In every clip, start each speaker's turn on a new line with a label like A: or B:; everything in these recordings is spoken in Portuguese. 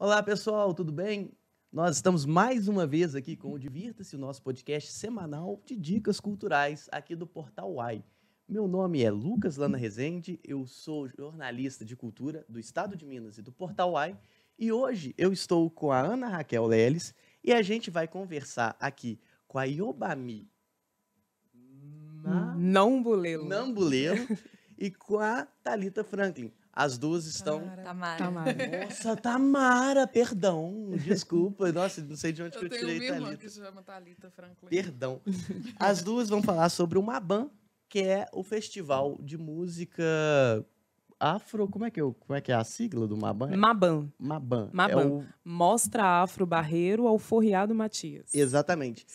A: Olá, pessoal, tudo bem? Nós estamos mais uma vez aqui com o Divirta-se, o nosso podcast semanal de dicas culturais aqui do Portal Uai. Meu nome é Lucas Lana Rezende, eu sou jornalista de cultura do Estado de Minas e do Portal Uai, e hoje eu estou com a Ana Raquel Leles e a gente vai conversar aqui com a Iobami
B: Não bulelo.
A: Nambulelo e com a Thalita Franklin. As duas estão...
C: Tamara.
A: Nossa, Tamara, perdão, desculpa. Nossa, não sei de onde que eu
C: tenho
A: tirei
C: uma irmã
A: Thalita.
C: que se chama Thalita Franklin.
A: Perdão. As duas vão falar sobre o Maban, que é o festival de música afro... Como é que é a sigla do Maban?
B: Maban.
A: Maban. É
B: Maban. Mostra Afro Barreiro ao Forreado Matias.
A: Exatamente.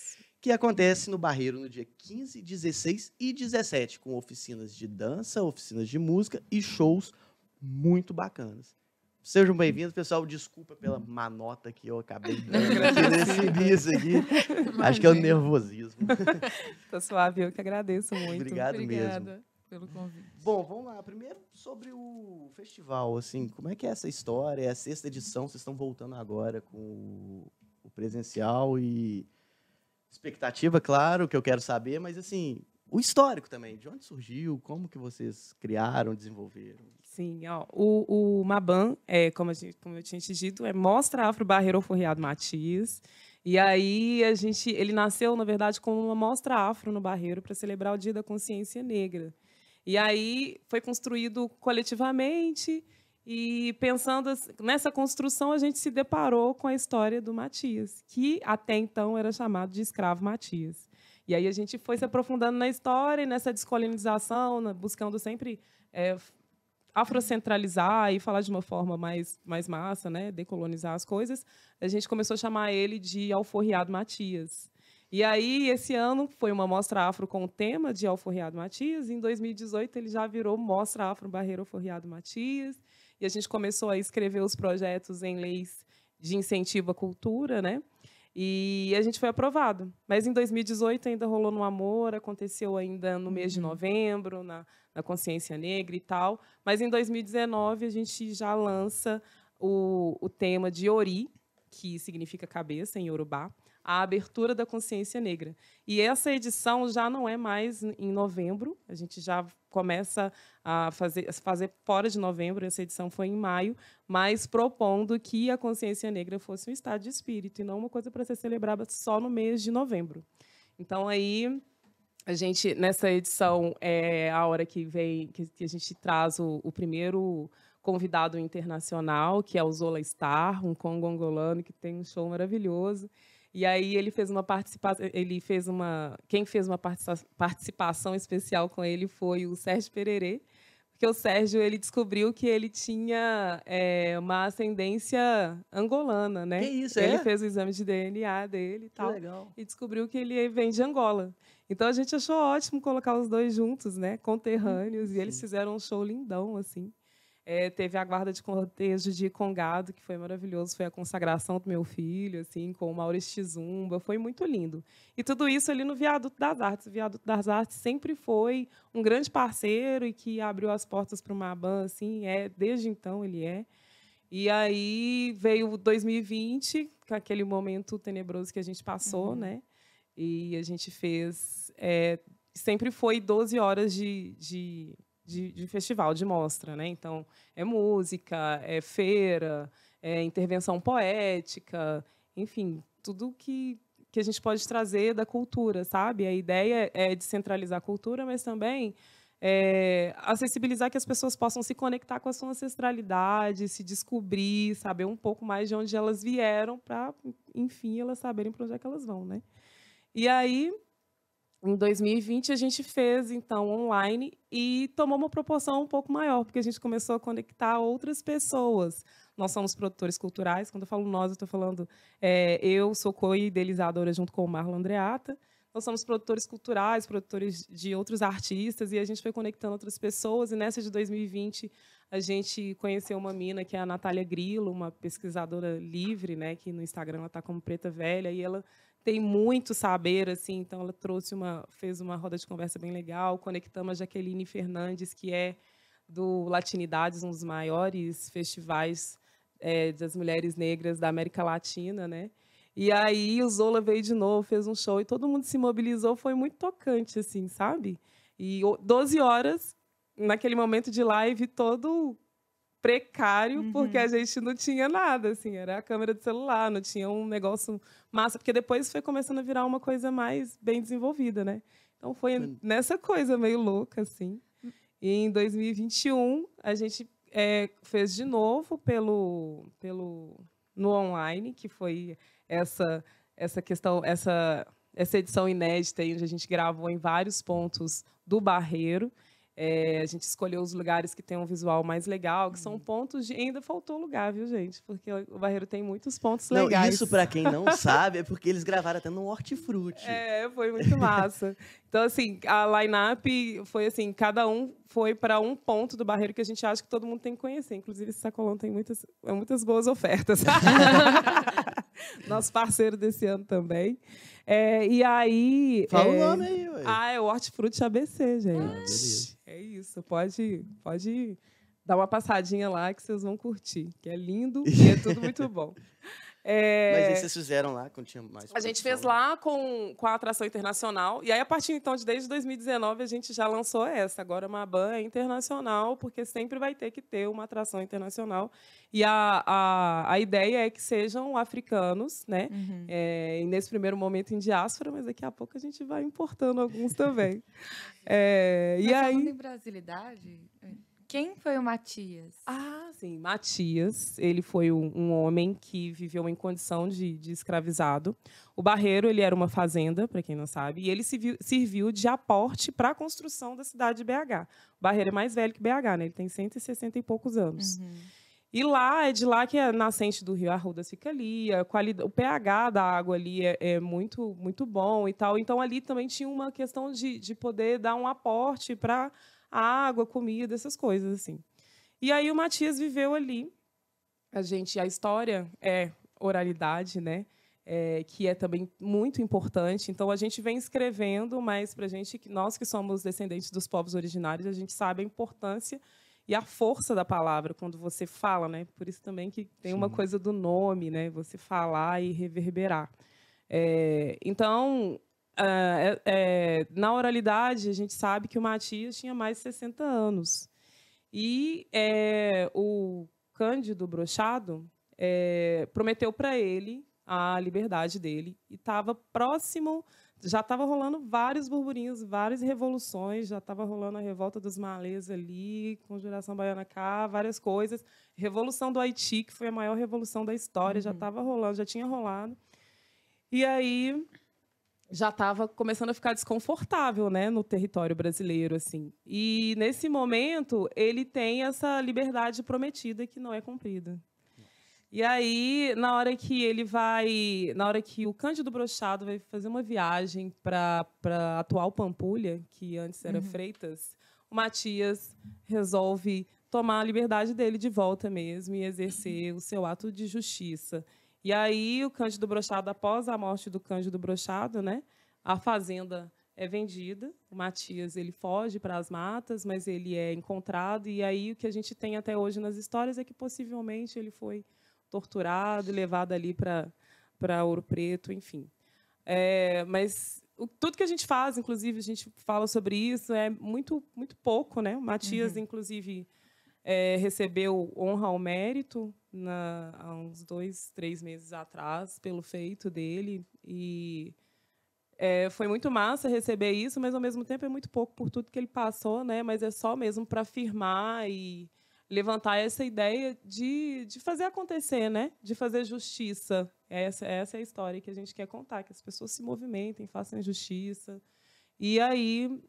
A: Que acontece no Barreiro no dia 15, 16 e 17, com oficinas de dança, oficinas de música e shows muito bacanas. Sejam bem-vindos, pessoal. Desculpa pela manota que eu acabei dando aqui nesse início aqui. Acho que é o nervosismo.
B: Tá suave, eu que agradeço muito.
A: Obrigado
C: Obrigada
A: mesmo.
C: pelo convite.
A: Bom, vamos lá. Primeiro sobre o festival, assim, como é que é essa história? É a 6ª edição, vocês estão voltando agora com o presencial e expectativa, claro, que eu quero saber, mas assim, o histórico também, de onde surgiu, como que vocês criaram, desenvolveram?
B: Sim, ó, o Maban, como eu tinha te dito, Mostra Afro Barreiro ao Forreado Matias. E aí ele nasceu, na verdade, como uma mostra afro no Barreiro para celebrar o Dia da Consciência Negra. E aí foi construído coletivamente e pensando nessa construção a gente se deparou com a história do Matias, que até então era chamado de escravo Matias. E aí a gente foi se aprofundando na história e nessa descolonização, buscando sempre afrocentralizar e falar de uma forma mais massa, né, decolonizar as coisas. A gente começou a chamar ele de Alforriado Matias. E aí, esse ano, foi uma mostra afro com o tema de Alforriado Matias. Em 2018, ele já virou Mostra Afro Barreiro Alforriado Matias. E a gente começou a escrever os projetos em leis de incentivo à cultura, né? E a gente foi aprovado. Mas em 2018 ainda rolou no Amor, aconteceu ainda no mês de novembro, na Consciência Negra e tal. Mas em 2019 a gente já lança o tema de Ori, que significa cabeça em Iorubá, a abertura da Consciência Negra. E essa edição já não é mais em novembro, a gente já começa a fazer fora de novembro, essa edição foi em maio, mas propondo que a Consciência Negra fosse um estado de espírito e não uma coisa para ser celebrada só no mês de novembro. Então, aí, a gente, nessa edição, é a hora que a gente traz o primeiro convidado internacional, que é o Zola Star, um congo-angolano que tem um show maravilhoso. E aí ele fez uma participação, quem fez uma participação especial com ele foi o Sérgio Pererê, porque o Sérgio ele descobriu que ele tinha uma ascendência angolana, né?
A: Que isso,
B: Ele fez o exame de DNA dele e tal,
A: legal.
B: e descobriu que ele vem de Angola. Então a gente achou ótimo colocar os dois juntos, né, conterrâneos, e eles fizeram um show lindão assim. Teve a guarda de cortejo de Congado, que foi maravilhoso, foi a consagração do meu filho, assim, com o Maurício Chizumba, foi muito lindo. E tudo isso ali no Viaduto das Artes. O Viaduto das Artes sempre foi um grande parceiro e que abriu as portas para o Maban, assim, desde então ele é. E aí veio 2020, com aquele momento tenebroso que a gente passou, né? E a gente fez... sempre foi 12 horas de festival, de mostra, né? Então, é música, é feira, é intervenção poética, enfim, tudo que a gente pode trazer da cultura, sabe? A ideia é descentralizar a cultura, mas também acessibilizar que as pessoas possam se conectar com a sua ancestralidade, se descobrir, saber um pouco mais de onde elas vieram, para, enfim, elas saberem para onde é que elas vão, né? E aí, em 2020, a gente fez, então, online e tomou uma proporção um pouco maior, porque a gente começou a conectar outras pessoas. Nós somos produtores culturais. Quando eu falo nós, eu estou falando... eu sou co-idealizadora junto com o Marlon Andreata. Nós somos produtores culturais, produtores de outros artistas, e a gente foi conectando outras pessoas. E nessa de 2020, a gente conheceu uma mina, que é a Natália Grillo, uma pesquisadora livre, né, que no Instagram ela está como Preta Velha, e ela tem muito saber, assim, então ela fez uma roda de conversa bem legal, conectamos a Jaqueline Fernandes, que é do Latinidades, um dos maiores festivais das mulheres negras da América Latina, né? E aí o Zola veio de novo, fez um show e todo mundo se mobilizou, foi muito tocante, assim, sabe? E 12 horas, naquele momento de live, todo precário, porque a gente não tinha nada, assim, era a câmera do celular, não tinha um negócio massa, porque depois foi começando a virar uma coisa mais bem desenvolvida, né? Então foi nessa coisa meio louca, assim. E em 2021, a gente fez de novo no online, que foi essa questão, essa edição inédita, aí, onde a gente gravou em vários pontos do Barreiro. A gente escolheu os lugares que tem um visual mais legal, que são pontos de... Ainda faltou lugar, viu, gente? Porque o Barreiro tem muitos pontos legais.
A: Isso, para quem não sabe, é porque eles gravaram até no Hortifruti.
B: Foi muito massa. Então, assim, a line-up foi assim, cada um foi para um ponto do Barreiro que a gente acha que todo mundo tem que conhecer. Inclusive, esse Sacolão tem muitas boas ofertas. Nosso parceiro desse ano também. E aí...
A: Fala o nome aí, ué.
B: É o Hortifruti ABC, gente.
A: Beleza.
B: É isso, pode dar uma passadinha lá que vocês vão curtir, que é lindo e é tudo muito bom.
A: Mas aí vocês fizeram lá, quando tinha mais
B: A gente fez lá com a atração internacional, e aí a partir então, desde 2019, a gente já lançou essa. Agora, Mabã é internacional, porque sempre vai ter que ter uma atração internacional. E a ideia é que sejam africanos, né? E nesse primeiro momento em diáspora, mas daqui a pouco a gente vai importando alguns também.
C: E aí... Falando em brasilidade, quem foi o Matias?
B: Sim, Matias. Ele foi um homem que viveu em condição de escravizado. O Barreiro, ele era uma fazenda, para quem não sabe, e ele serviu de aporte para a construção da cidade de BH. O Barreiro é mais velho que BH, né? Ele tem 160 e poucos anos. E é de lá que a nascente do Rio Arrudas fica ali, o pH da água ali é muito, muito bom e tal. Então, ali também tinha uma questão de poder dar um aporte para água, comida, essas coisas, assim. E aí o Matias viveu ali. A história é oralidade, né? Que é também muito importante. Então, a gente vem escrevendo, mas para a gente, nós que somos descendentes dos povos originários, a gente sabe a importância e a força da palavra quando você fala, né? Por isso também que tem uma coisa do nome, né? Você falar e reverberar. Então, na oralidade, a gente sabe que o Matias tinha mais de 60 anos. E o Cândido Brochado prometeu para ele a liberdade dele. E estava próximo, já estava rolando vários burburinhos, várias revoluções, já estava rolando a revolta dos malês ali, Conjuração Baiana cá, várias coisas. Revolução do Haiti, que foi a maior revolução da história, já estava rolando, já tinha rolado. E aí já estava começando a ficar desconfortável, né, no território brasileiro, assim. E nesse momento ele tem essa liberdade prometida que não é cumprida. E aí, na hora que o Cândido Brochado vai fazer uma viagem para a atual Pampulha, que antes era Freitas, o Matias resolve tomar a liberdade dele de volta mesmo e exercer o seu ato de justiça. E aí o Cândido Brochado, após a morte do Cândido Brochado, né, a fazenda é vendida, o Matias ele foge para as matas, mas ele é encontrado, e aí o que a gente tem até hoje nas histórias é que possivelmente ele foi torturado e levado ali para Ouro Preto, enfim. Mas tudo que a gente faz, inclusive a gente fala sobre isso, é muito, muito pouco, né? O Matias, inclusive, recebeu honra ao mérito há uns 2, 3 meses atrás pelo feito dele, e foi muito massa receber isso, mas ao mesmo tempo é muito pouco por tudo que ele passou, né? Mas é só mesmo para afirmar e levantar essa ideia de fazer acontecer, né? De fazer justiça. Essa é a história que a gente quer contar, que as pessoas se movimentem, façam justiça. E aí,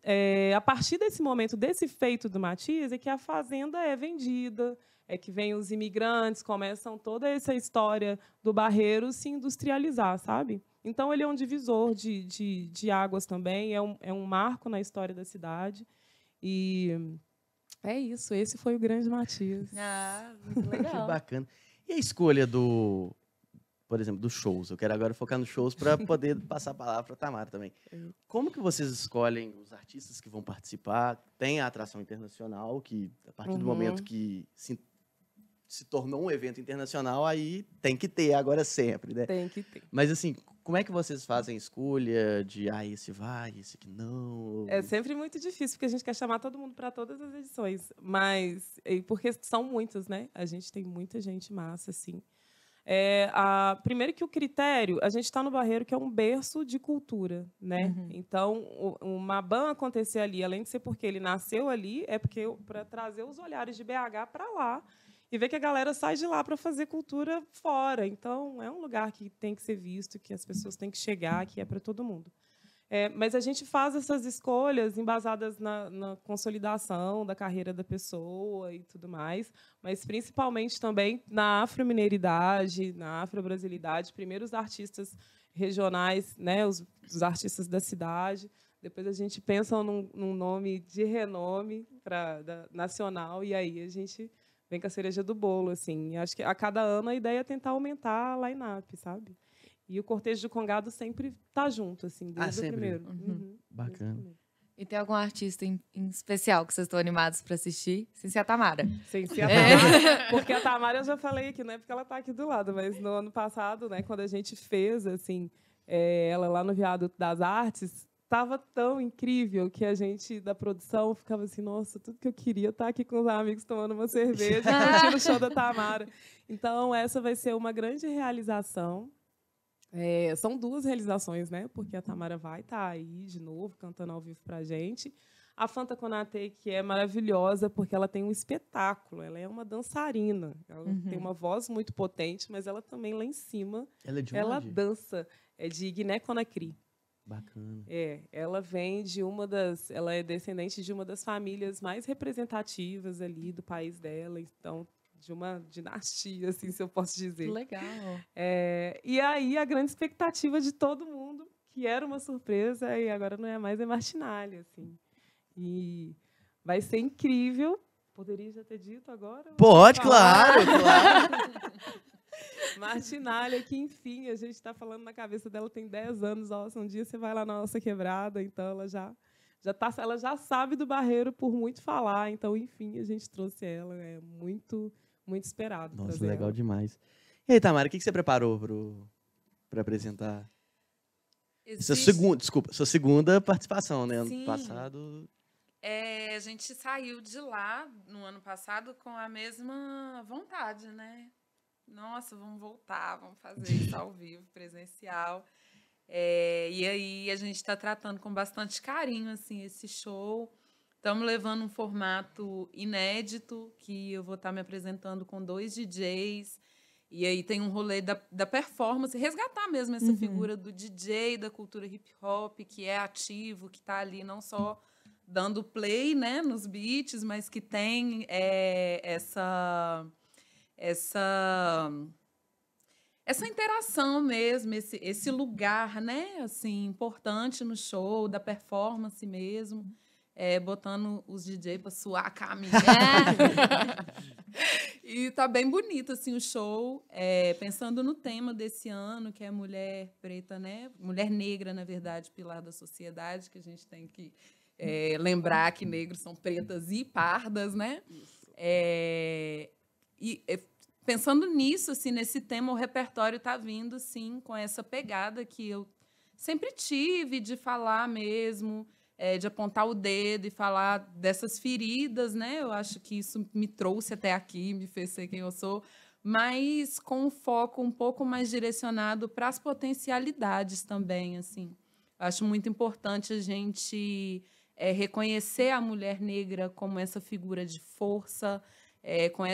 B: a partir desse momento, desse feito do Matias, é que a fazenda é vendida, é que vem os imigrantes, começam toda essa história do Barreiro se industrializar, sabe? Então, ele é um divisor de águas também, é um marco na história da cidade. E é isso, esse foi o grande Matias.
C: Muito legal.
A: Que bacana. E a escolha por exemplo, dos shows? Eu quero agora focar nos shows para poder passar a palavra para a Tamara também. Como que vocês escolhem os artistas que vão participar? Tem a atração internacional, que a partir do momento que se tornou um evento internacional, aí tem que ter agora sempre, né?
B: Tem que ter.
A: Mas assim, como é que vocês fazem a escolha de esse vai, esse aqui não?
B: É sempre muito difícil, porque a gente quer chamar todo mundo para todas as edições. Mas, porque são muitas, né? A gente tem muita gente massa, assim. Primeiro que o critério, a gente está no Barreiro, que é um berço de cultura, né?
C: Uhum.
B: Então, o Maban acontecer ali, além de ser porque ele nasceu ali, é porque para trazer os olhares de BH para lá e ver que a galera sai de lá para fazer cultura fora. Então, é um lugar que tem que ser visto, que as pessoas têm que chegar, que é para todo mundo. Mas a gente faz essas escolhas embasadas na consolidação da carreira da pessoa e tudo mais, mas principalmente também na afromineiridade, na afrobrasilidade. Primeiro os artistas regionais, né, os artistas da cidade. Depois a gente pensa num nome de renome nacional, e aí a gente vem com a cereja do bolo. Assim. E acho que a cada ano a ideia é tentar aumentar a line-up, sabe? E o Cortejo do Congado sempre tá junto, assim, desde o primeiro.
A: Uhum. Bacana.
C: E tem algum artista em especial que vocês estão animados para assistir? Sem ser a Tamara.
B: Sem ser a Tamara. Porque a Tamara eu já falei aqui, não é porque ela tá aqui do lado, mas no ano passado, né, quando a gente fez, assim, ela lá no Viaduto das Artes, estava tão incrível que a gente, da produção, ficava assim, nossa, tudo que eu queria estar aqui com os amigos tomando uma cerveja, curtindo o show da Tamara. Então, essa vai ser uma grande realização. São 2 realizações, né? Porque a Tamara vai estar aí de novo, cantando ao vivo para a gente. A Fanta Konate, que é maravilhosa, porque ela tem um espetáculo. Ela é uma dançarina. Ela tem uma voz muito potente, mas ela também, lá em cima,
A: ela é de
B: ela
A: onde?
B: dança. É de Guiné-Conakry.
A: Bacana.
B: Ela vem de ela é descendente de uma das famílias mais representativas ali do país dela. Então, de uma dinastia, assim, se eu posso dizer.
C: Legal.
B: E aí a grande expectativa de todo mundo, que era uma surpresa e agora não é mais, é Martinalha, assim. E vai ser incrível. Poderia já ter dito agora?
A: Pode, claro.
B: Martinalha, que enfim, a gente está falando na cabeça dela, tem 10 anos. Nossa, um dia você vai lá na nossa quebrada, então ela já sabe do Barreiro por muito falar. Então, enfim, a gente trouxe ela. É muito esperado.
A: Nossa, legal demais. E aí, Tamara, o que você preparou para apresentar? Sua segunda participação, né?
D: Sim.
A: Ano passado.
D: A gente saiu de lá no ano passado com a mesma vontade, né? Nossa, vamos voltar, vamos fazer isso ao vivo, presencial. E aí a gente está tratando com bastante carinho assim, esse show. Estamos levando um formato inédito, que eu vou estar me apresentando com 2 DJs. E aí tem um rolê da performance, resgatar mesmo essa figura do DJ, da cultura hip-hop, que é ativo, que está ali não só dando play, né, nos beats, mas que tem essa interação mesmo, esse lugar, né, assim, importante no show, da performance mesmo. Botando os DJ para suar a camisa. E tá bem bonito assim, o show. Pensando no tema desse ano, que é mulher preta, né? Mulher negra, na verdade, pilar da sociedade, que a gente tem que lembrar que negros são pretas e pardas, né? Pensando nisso, assim, nesse tema, o repertório tá vindo, assim, com essa pegada que eu sempre tive de falar mesmo, de apontar o dedo e falar dessas feridas, né? Eu acho que isso me trouxe até aqui, me fez ser quem eu sou, mas com um foco um pouco mais direcionado para as potencialidades também, assim. Eu acho muito importante a gente reconhecer a mulher negra como essa figura de força,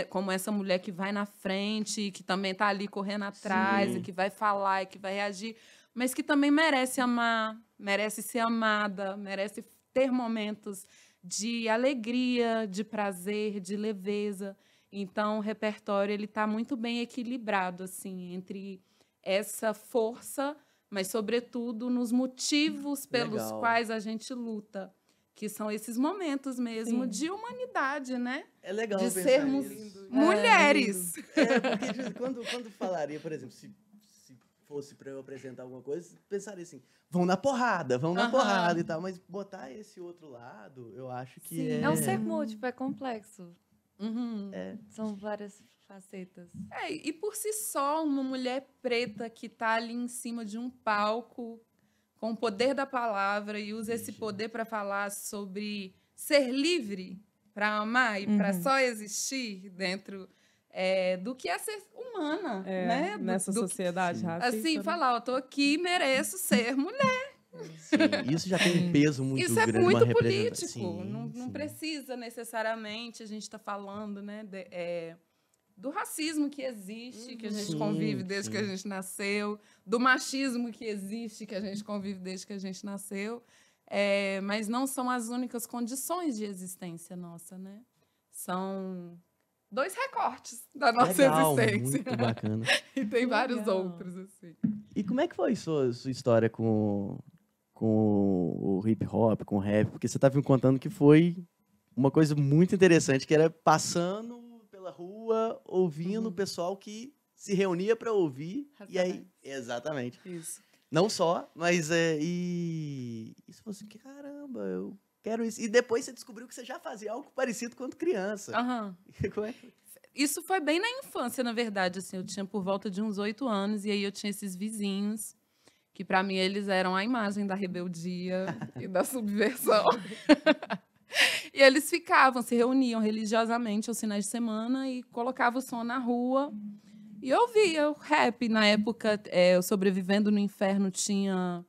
D: como essa mulher que vai na frente, que também está ali correndo atrás, e que vai falar e que vai reagir, mas que também merece amar, merece ser amada, merece ter momentos de alegria, de prazer, de leveza. Então, o repertório ele está muito bem equilibrado assim, entre essa força, mas, sobretudo, nos motivos pelos quais a gente luta, que são esses momentos mesmo de humanidade, né?
A: É legal
D: de
A: pensar
D: sermos
A: isso.
D: mulheres.
A: Porque quando falaria, por exemplo, se fosse para eu apresentar alguma coisa, pensaria assim, vão na porrada e tal, mas botar esse outro lado, eu acho que
C: é um ser múltiplo, é complexo.
D: Uhum.
C: São várias facetas.
D: E por si só, uma mulher preta que está ali em cima de um palco com o poder da palavra e usa esse poder para falar sobre ser livre, para amar e para só existir dentro do que é ser humana, né?
B: Nessa sociedade racista.
D: Assim, falar, eu tô aqui, mereço ser mulher.
A: Sim, isso já tem um peso muito
D: Isso
A: grande.
D: é muito
A: uma
D: político.
A: Sim,
D: não precisa necessariamente a gente está falando, né, do racismo que existe, que a gente convive desde que a gente nasceu, do machismo que existe, que a gente convive desde que a gente nasceu, mas não são as únicas condições de existência nossa, né? São 2 recortes da nossa existência.
A: Muito bacana.
D: E tem vários outros, assim.
A: E como é que foi sua história com o hip hop, com o rap? Porque você estava me contando que foi uma coisa muito interessante, que era passando pela rua, ouvindo o pessoal que se reunia para ouvir. E aí, exatamente.
D: Isso.
A: Não só, mas e você falou assim, caramba, eu quero isso. E depois você descobriu que você já fazia algo parecido quando criança. Como é que...
D: Isso foi bem na infância, na verdade. Assim, eu tinha por volta de uns 8 anos, e aí eu tinha esses vizinhos, que para mim eles eram a imagem da rebeldia e da subversão. E eles se reuniam religiosamente aos finais de semana e colocavam o som na rua. E eu ouvia o rap. Na época, o Sobrevivendo no Inferno tinha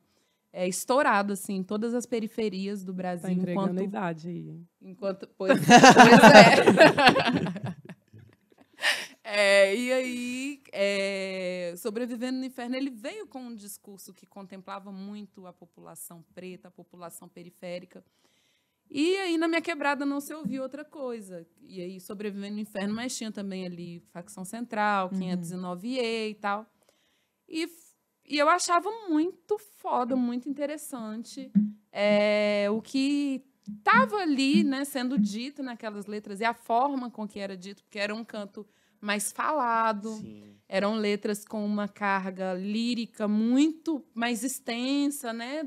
D: estourado assim, em todas as periferias do Brasil.
B: Tá entregando a idade aí.
D: Pois e aí, Sobrevivendo no Inferno, ele veio com um discurso que contemplava muito a população preta, a população periférica. E aí, na minha quebrada, não se ouvia outra coisa. E aí, Sobrevivendo no Inferno, mas tinha também ali Facção Central, 509E e tal. E eu achava muito foda, muito interessante o que estava ali, né, sendo dito naquelas letras e a forma com que era dito, porque era um canto mais falado. Sim. Eram letras com uma carga lírica muito mais extensa, né?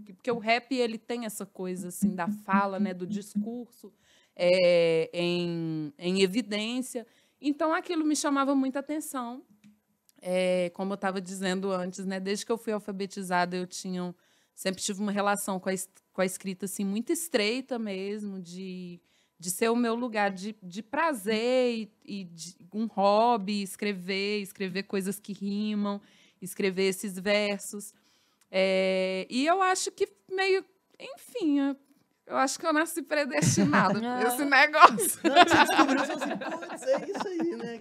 D: Porque o rap ele tem essa coisa assim da fala, né? Do discurso em evidência. Então aquilo me chamava muita atenção. Como eu estava dizendo antes, né? Desde que eu fui alfabetizada, eu sempre tive uma relação com a escrita assim muito estreita mesmo, de ser o meu lugar de prazer e de um hobby, escrever coisas que rimam, escrever esses versos. E eu acho que meio... Enfim, eu acho que eu nasci predestinada por esse negócio.
A: Não, você descobriu, você assim, putz, é isso aí, né?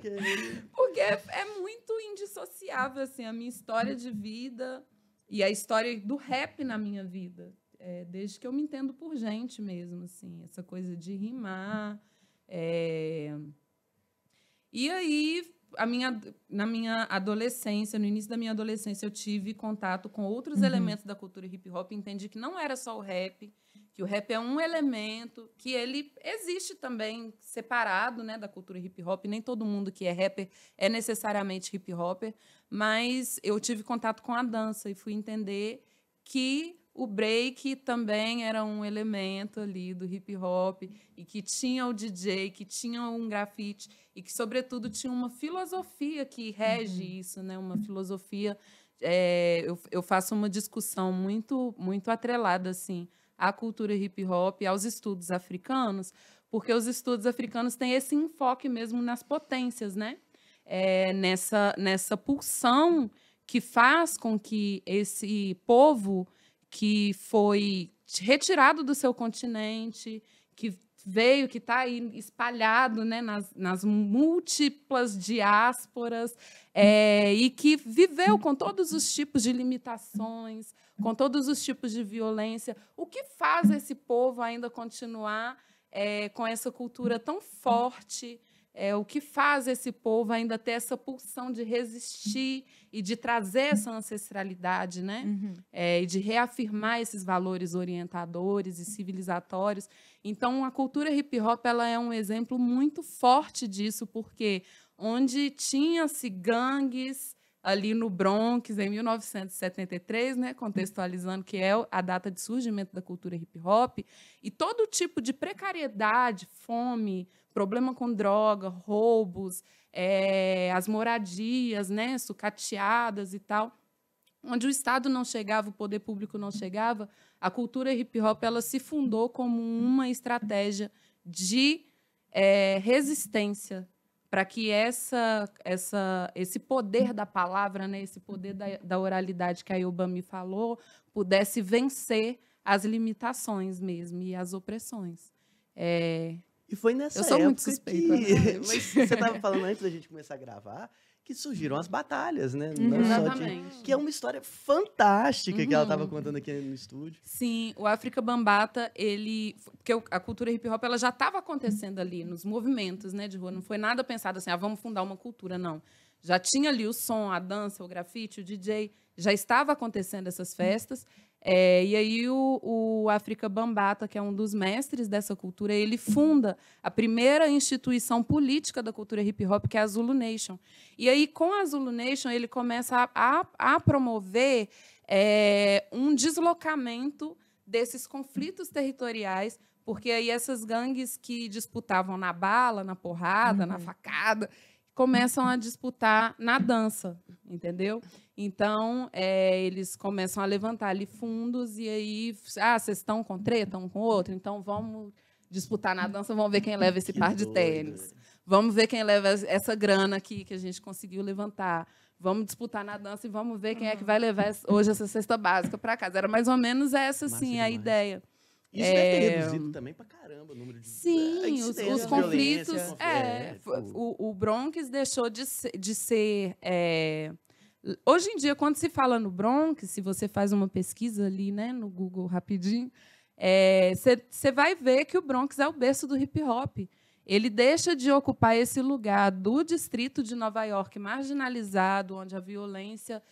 D: Porque é muito indissociável, assim, a minha história de vida e a história do rap na minha vida. Desde que eu me entendo por gente mesmo, assim, essa coisa de rimar. E aí, na minha adolescência, no início da minha adolescência, eu tive contato com outros elementos da cultura hip-hop, entendi que não era só o rap, que o rap é um elemento, que ele existe também separado, né, da cultura hip-hop. Nem todo mundo que é rapper é necessariamente hip-hopper, mas eu tive contato com a dança e fui entender que o break também era um elemento ali do hip-hop e que tinha o DJ, que tinha um grafite e que, sobretudo, tinha uma filosofia que rege isso, né? Uma filosofia... eu faço uma discussão muito, muito atrelada assim, à cultura hip-hop, aos estudos africanos, porque os estudos africanos têm esse enfoque mesmo nas potências, né? Nessa pulsão que faz com que esse povo que foi retirado do seu continente, que veio, que está aí espalhado, né, nas múltiplas diásporas, e que viveu com todos os tipos de limitações, com todos os tipos de violência. O que faz esse povo ainda continuar com essa cultura tão forte? O que faz esse povo ainda ter essa pulsão de resistir e de trazer essa ancestralidade, né? E de reafirmar esses valores orientadores e civilizatórios. Então, a cultura hip-hop ela é um exemplo muito forte disso, porque onde tinha-se gangues ali no Bronx, em 1973, né, contextualizando que é a data de surgimento da cultura hip-hop, e todo tipo de precariedade, fome, problema com droga, roubos, as moradias, né, sucateadas e tal, onde o Estado não chegava, o poder público não chegava, a cultura hip-hop ela se fundou como uma estratégia de resistência para que esse poder da palavra, né, esse poder da oralidade que a Yobami falou, pudesse vencer as limitações mesmo e as opressões.
A: E foi nessa
D: Eu sou
A: época
D: muito suspeita.
A: que... Mas você estava falando antes da gente começar a gravar que surgiram as batalhas, né? Não só
D: Exatamente.
A: que é uma história fantástica que ela estava contando aqui no estúdio.
D: Sim, o África Bambaataa, porque a cultura hip-hop ela já estava acontecendo ali, nos movimentos, né, de rua. Não foi nada pensado assim, vamos fundar uma cultura, não. Já tinha ali o som, a dança, o grafite, o DJ, já estava acontecendo essas festas. E aí o África Bambaataa, que é um dos mestres dessa cultura, ele funda a primeira instituição política da cultura hip-hop, que é a Zulu Nation. E aí, com a Zulu Nation, ele começa a promover um deslocamento desses conflitos territoriais, porque aí essas gangues que disputavam na bala, na porrada, na facada, começam a disputar na dança, entendeu? Então, eles começam a levantar ali fundos e aí, vocês estão com treta um com o outro, então vamos disputar na dança, vamos ver quem leva esse par de tênis. Vamos ver quem leva essa grana aqui que a gente conseguiu levantar. Vamos disputar na dança e vamos ver quem é que vai levar hoje essa cesta básica para casa. Era mais ou menos essa, assim, a ideia.
A: Isso deve ter reduzido também pra caramba o número de...
D: Sim, os conflitos... O Bronx deixou de ser... Hoje em dia, quando se fala no Bronx, se você faz uma pesquisa ali, né, no Google rapidinho, você vai ver que o Bronx é o berço do hip-hop. Ele deixa de ocupar esse lugar do distrito de Nova York marginalizado, onde a violência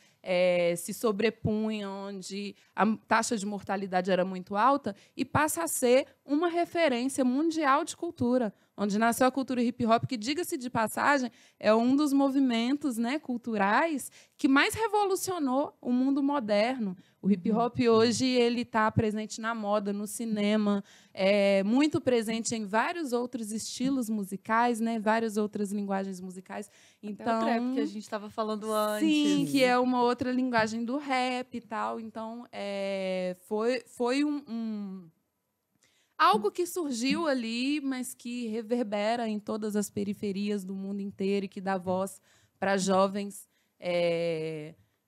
D: se sobrepunha, onde a taxa de mortalidade era muito alta, e passa a ser uma referência mundial de cultura, onde nasceu a cultura hip-hop, que, diga-se de passagem, é um dos movimentos, né, culturais que mais revolucionou o mundo moderno. O hip-hop hoje ele está presente na moda, no cinema, muito presente em vários outros estilos musicais, né, várias outras linguagens musicais. Então,
C: o trap que a gente estava falando antes.
D: Sim, que é uma outra linguagem do rap e tal. Então, foi algo que surgiu ali, mas que reverbera em todas as periferias do mundo inteiro e que dá voz para jovens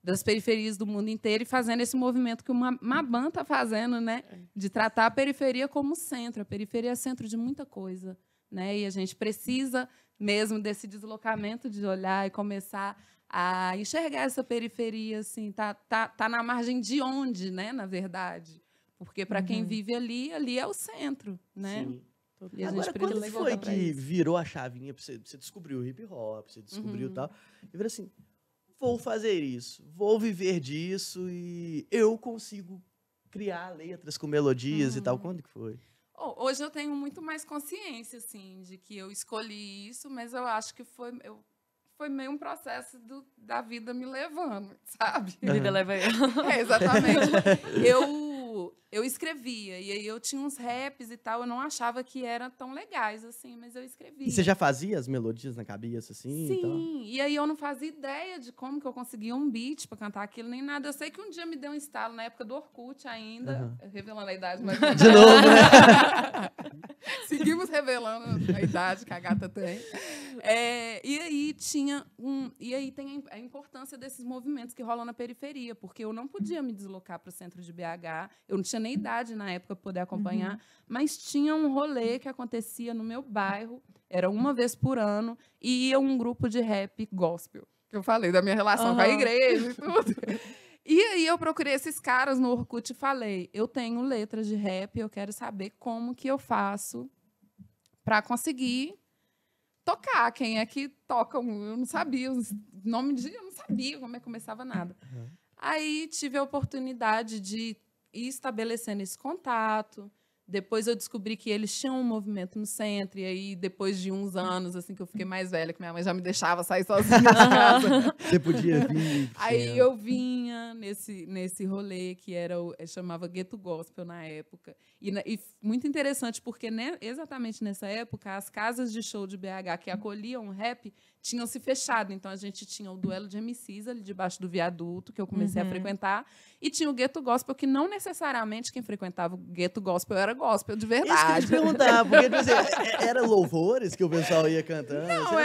D: das periferias do mundo inteiro e fazendo esse movimento que o Mabam está fazendo, né? De tratar a periferia como centro. A periferia é centro de muita coisa, né? E a gente precisa mesmo desse deslocamento de olhar e começar a enxergar essa periferia, assim, tá na margem de onde, né? Na verdade. Porque, para quem vive ali é o centro, né?
A: Sim.
D: E a
A: Agora,
D: gente precisa
A: quando foi
D: voltar pra
A: que
D: isso.
A: virou a chavinha pra você descobriu o hip-hop, você descobriu tal, e virou assim, vou fazer isso, vou viver disso e eu consigo criar letras com melodias e tal. Quando que foi?
D: Hoje eu tenho muito mais consciência, assim, de que eu escolhi isso, mas eu acho que foi meio um processo da vida me levando, sabe?
C: A vida leva eu.
D: Exatamente. Eu escrevia, e aí eu tinha uns raps e tal, eu não achava que eram tão legais, assim, mas eu escrevia.
A: E você já fazia as melodias na cabeça, assim?
D: Sim, e aí eu não fazia ideia de como que eu conseguia um beat para cantar aquilo, nem nada. Eu sei que um dia me deu um estalo, na época do Orkut ainda, revelando a idade, mas...
A: De novo, né?
D: Seguimos revelando a idade que a gata tem. E aí tem a importância desses movimentos que rolam na periferia, porque eu não podia me deslocar para o centro de BH, eu não tinha nem idade na época para poder acompanhar, mas tinha um rolê que acontecia no meu bairro, era uma vez por ano, e ia um grupo de rap gospel, que eu falei da minha relação com a igreja e tudo. E aí eu procurei esses caras no Orkut e falei, eu tenho letras de rap, eu quero saber como que eu faço para conseguir tocar. Quem é que toca? Eu não sabia, eu não sabia como é que começava nada. Aí tive a oportunidade de ir estabelecendo esse contato. Depois eu descobri que eles tinham um movimento no centro, e aí depois de uns anos, assim, que eu fiquei mais velha, que minha mãe já me deixava sair sozinha de casa.
A: Você podia vir.
D: Aí eu vinha, tinha nesse rolê que chamava Gueto Gospel na época. E muito interessante, porque exatamente nessa época, as casas de show de BH que acolhiam o rap tinham se fechado. Então, a gente tinha o duelo de MCs ali debaixo do viaduto, que eu comecei a frequentar, e tinha o Gueto Gospel, que não necessariamente quem frequentava o Gueto Gospel era gospel de verdade.
A: Isso que eu ia te perguntar, porque tipo assim, era louvores que o pessoal ia cantando?
D: Não,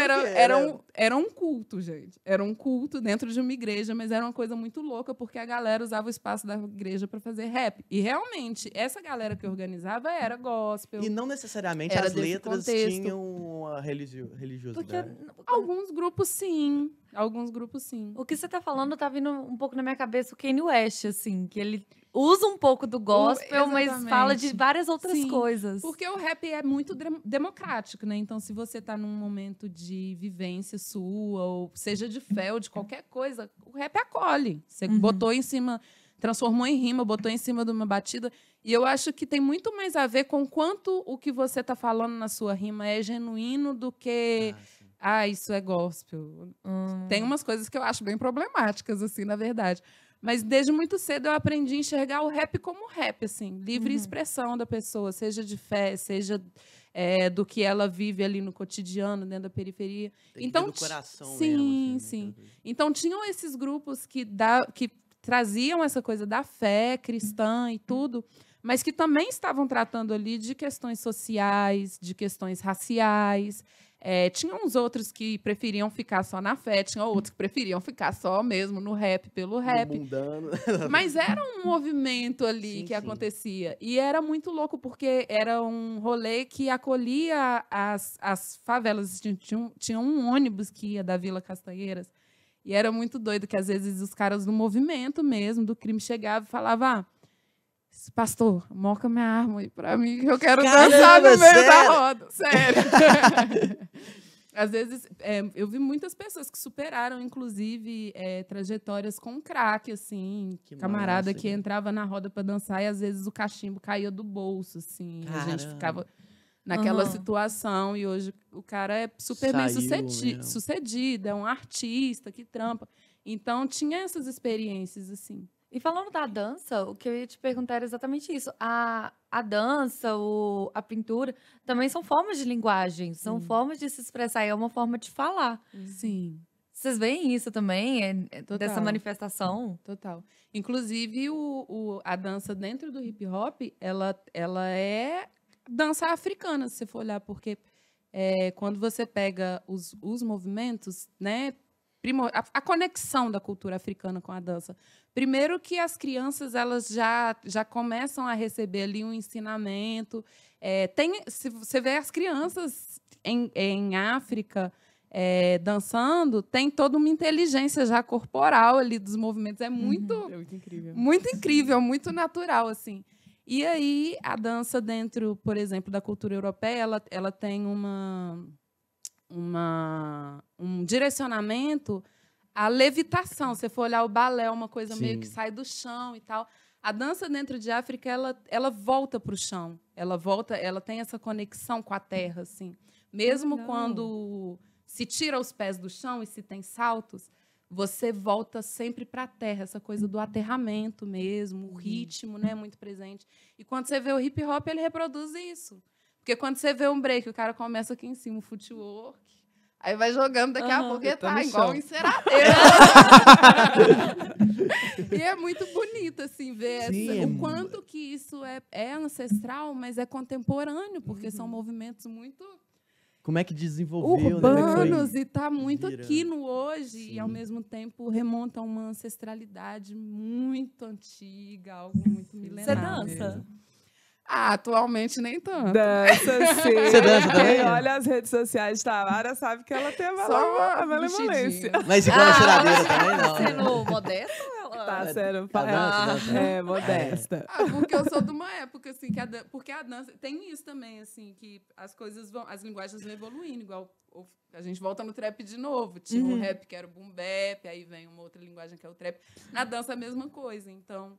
D: era um culto, gente. Era um culto dentro de uma igreja, mas era uma coisa muito louca, porque a galera usava o espaço da igreja para fazer rap. E, realmente, essa galera que organizava era gospel.
A: E não necessariamente as letras tinham a religiosidade.
D: Alguns grupos, sim.
C: O que você tá falando tá vindo um pouco na minha cabeça o Kanye West, assim, que ele usa um pouco do gospel, mas fala de várias outras coisas.
D: Porque o rap é muito democrático, né? Então, se você tá num momento de vivência sua, ou seja de fé, ou de qualquer coisa, o rap acolhe. Você botou em cima, transformou em rima, botou em cima de uma batida. E eu acho que tem muito mais a ver com quanto o que você tá falando na sua rima é genuíno do que... isso é gospel. Tem umas coisas que eu acho bem problemáticas, assim, na verdade. Mas desde muito cedo eu aprendi a enxergar o rap como rap, assim, livre expressão da pessoa, seja de fé, seja do que ela vive ali no cotidiano, dentro da periferia.
A: Tem
D: então,
A: do coração
D: sim,
A: mesmo,
D: sim. Então tinham esses grupos que traziam essa coisa da fé cristã e tudo, mas que também estavam tratando ali de questões sociais, de questões raciais. Tinha uns outros que preferiam ficar só na fé, tinha outros que preferiam ficar só mesmo no rap, pelo rap.
A: Mundano.
D: Mas era um movimento ali que acontecia. E era muito louco, porque era um rolê que acolhia as favelas. Tinha um ônibus que ia da Vila Castanheiras. E era muito doido que, às vezes, os caras do movimento mesmo, do crime, chegavam e falavam... pastor, moca minha arma aí pra mim, que eu quero dançar no meio da roda. Sério. Às vezes, eu vi muitas pessoas que superaram, inclusive, trajetórias com crack, assim. Que camarada massa, que entrava na roda pra dançar e, às vezes, o cachimbo caía do bolso, assim.
A: Caramba.
D: A gente ficava naquela situação e hoje o cara é super bem sucedido, é um artista que trampa. Então, tinha essas experiências, assim.
C: E falando da dança, o que eu ia te perguntar era exatamente isso. A dança, a pintura, também são formas de linguagem, são formas de se expressar, é uma forma de falar.
D: Sim.
C: Vocês veem isso também, dessa manifestação?
D: Total. Inclusive, a dança dentro do hip-hop, ela é dança africana, se você for olhar, porque quando você pega os movimentos, né, a conexão da cultura africana com a dança. Primeiro que as crianças elas já começam a receber ali um ensinamento. Se você vê as crianças em África dançando, tem toda uma inteligência já corporal ali dos movimentos. É muito incrível. Muito incrível, muito natural, assim. E aí, a dança dentro, por exemplo, da cultura europeia, ela tem um direcionamento à levitação. Se você for olhar o balé, é uma coisa meio que sai do chão e tal. A dança dentro de África, ela volta para o chão. Ela tem essa conexão com a terra, assim. Mesmo quando se tira os pés do chão e se tem saltos, você volta sempre para a terra, essa coisa do aterramento mesmo, o ritmo, né, muito presente. E quando você vê o hip hop, ele reproduz isso. Porque quando você vê um break, o cara começa aqui em cima, o footwork, aí vai jogando, daqui a pouco ele tá igual um enceradeiro. E é muito bonito, assim, ver o quanto que isso é ancestral, mas é contemporâneo, porque são movimentos muito...
A: Como é que desenvolveu,
D: urbanos, né? E tá muito aqui no hoje, e ao mesmo tempo remonta a uma ancestralidade muito antiga, algo muito milenar.
C: Você dança?
D: Mesmo. Atualmente nem tanto.
B: Dança, sim.
A: Você dança também?
B: Quem olha as redes sociais de Tamara sabe que ela tem a malemolência.
A: Mas igual a enceradeira também, não.
C: Sendo modesta?
B: Tá sendo modesta.
D: Porque eu sou de uma época, assim, porque a dança... Tem isso também, assim, que as linguagens vão evoluindo, igual a gente volta no trap de novo. Tinha o rap, que era o boom bap, aí vem uma outra linguagem, que é o trap. Na dança, a mesma coisa. Então,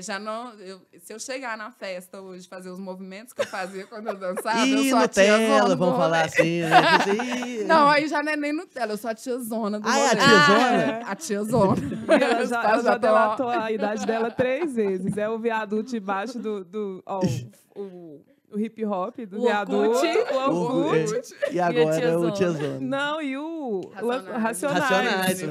D: Já não, se eu chegar na festa hoje fazer os movimentos que eu fazia quando eu dançava, eu
A: Ih,
D: sou a
A: Nutella,
D: tiazona do
A: vamos
D: rolê.
A: falar assim, né?
D: Não, aí já não é nem Nutella, eu sou a tiazona do
A: Ah, é a
D: rolê.
A: tiazona?
D: A tiazona.
B: E ela
D: Os
B: já,
D: pais
B: ela já
D: tão-
B: delatou a idade dela 3 vezes. É o viaduto debaixo o hip hop do
C: O
B: viaduto.
C: Orkut.
B: O Orkut.
D: Orkut.
A: E agora
C: tiazona.
A: o tiazona.
B: Não, e o
A: Racionais.
B: Racionais.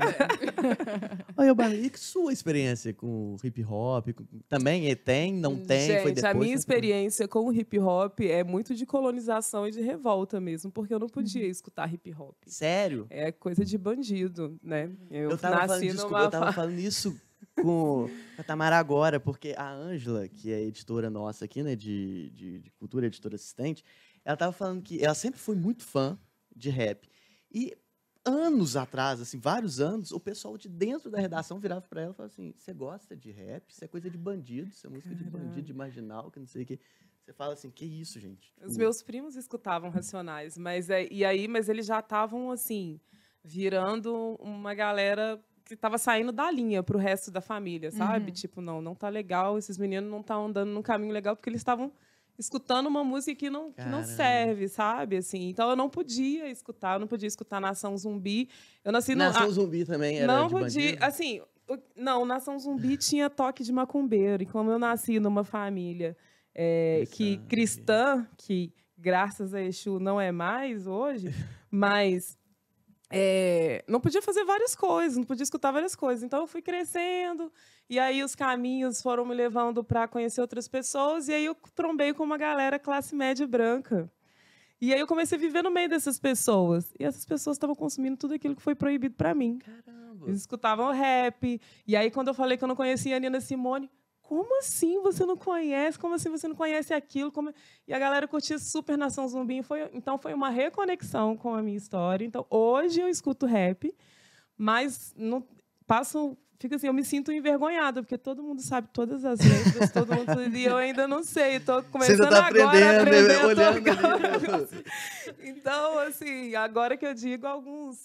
A: Olha, Bárbara, e que sua experiência com o hip hop? Também tem, não tem?
B: Gente,
A: Foi depois?
B: a minha
A: né?
B: experiência com o hip hop é muito de colonização e de revolta mesmo, porque eu não podia escutar hip hop.
A: Sério?
B: É coisa de bandido, né?
A: Eu tava falando, desculpa, eu tava falando isso com a Tamara agora, porque a Ângela, que é editora nossa aqui, né, de cultura, editora assistente, ela tava falando que ela sempre foi muito fã de rap. E anos atrás, assim, vários anos, o pessoal de dentro da redação virava pra ela e falava assim, você gosta de rap? Isso é coisa de bandido, isso é música de bandido, de marginal, que não sei o quê. Você fala assim, que isso, gente?
B: Os meus primos escutavam Racionais, mas eles já estavam assim, virando uma galera que estava saindo da linha pro resto da família, sabe? Tipo, não tá legal, esses meninos não estão andando num caminho legal porque eles estavam escutando uma música que não
A: Caramba.
B: serve, sabe? Assim, então eu não podia escutar Nação Zumbi. Eu nasci no
A: Nação Zumbi também era
B: não
A: de
B: podia,
A: bandido?
B: assim, não, Nação Zumbi tinha toque de macumbeiro, e como eu nasci numa família cristã, que graças a Exu não é mais hoje, mas não podia fazer várias coisas, não podia escutar várias coisas. Então eu fui crescendo, e aí os caminhos foram me levando para conhecer outras pessoas, e aí eu trombei com uma galera classe média branca. E aí eu comecei a viver no meio dessas pessoas. E essas pessoas estavam consumindo tudo aquilo que foi proibido para mim.
A: Caramba.
B: Eles escutavam rap. E aí, quando eu falei que eu não conhecia a Nina Simone, como assim você não conhece? Como assim você não conhece aquilo? E a galera curtia super Nação Zumbi. Então, foi uma reconexão com a minha história. Então, hoje eu escuto rap, mas não fica assim, eu me sinto envergonhada, porque todo mundo sabe todas as letras, todo mundo, e eu ainda não sei. Estou começando
A: ainda tá
B: agora a aprender a
A: olhando
B: tocar o
A: ali.
B: negócio. Então, assim, agora que eu digo uns